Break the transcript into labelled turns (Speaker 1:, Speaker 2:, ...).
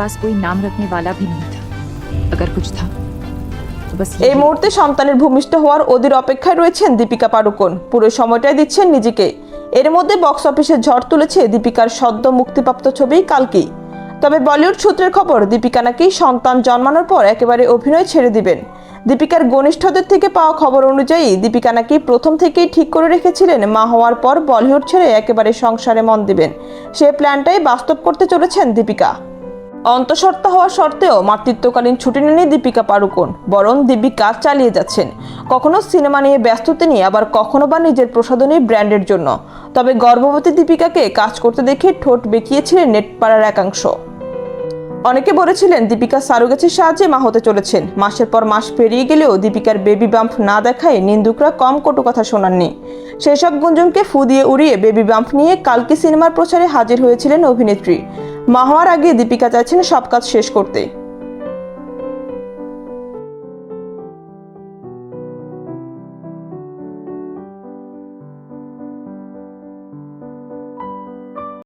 Speaker 1: पास कोई नाम रखने वाला भी नहीं था। अगर कुछ था तो बस
Speaker 2: এই মুহূর্তে সন্তানের ভূমিষ্ঠ হওয়ার অধীর অপেক্ষায় রয়েছেন দীপিকা পাড়ুকোন। পুরো সময়টাই দিচ্ছেন নিজেকে। এর মধ্যে বক্স অফিসে ঝড় তুলেছে দীপিকার সদ্য মুক্তিপ্রাপ্ত ছবি কালকি। তবে বলিউড সূত্রের খবর, দীপিকা নাকি সন্তান জন্মানোর পর একেবারে অভিনয় ছেড়ে দিবেন। দীপিকার ঘনিষ্ঠদের থেকে পাওয়া খবর অনুযায়ী দীপিকা নাকি প্রথম থেকেই ঠিক করে রেখেছিলেন মা হওয়ার পর বলিউড ছেড়ে একেবারে সংসারে মন দিবেন। সে প্ল্যানটাই বাস্তব করতে চলেছেন দীপিকা। অন্তঃসত্ত্বা হওয়া সত্ত্বেও মাতৃত্বকালীন ছুটি নেননি দীপিকা পাড়ুকোন, বরং দীপিকা চালিয়ে যাচ্ছেন। কখনো সিনেমা নিয়ে ব্যস্ত তিনি, আবার কখনো বা নিজের প্রসাধনী ব্র্যান্ডের জন্য। তবে গর্ভবতী দীপিকাকে কাজ করতে দেখে ঠোঁট বেঁকিয়েছিলেন নেটপাড়ার একাংশ। অনেকে বলেছিলেন দীপিকা সারোগেসির সাহায্যে মা হতে চলেছেন। মাসের পর মাস পেরিয়ে গেলেও দীপিকার বেবি বাম্প না দেখায় নিন্দুকরা কম কটু কথা শোনাননি। সেই সব গুঞ্জনকে ফু দিয়ে উড়িয়ে বেবি বাম্প নিয়ে কালকি সিনেমার প্রচারে হাজির হয়েছিলেন অভিনেত্রী। মা হওয়ার আগে দীপিকা চাইছেন সব কাজ শেষ করতে।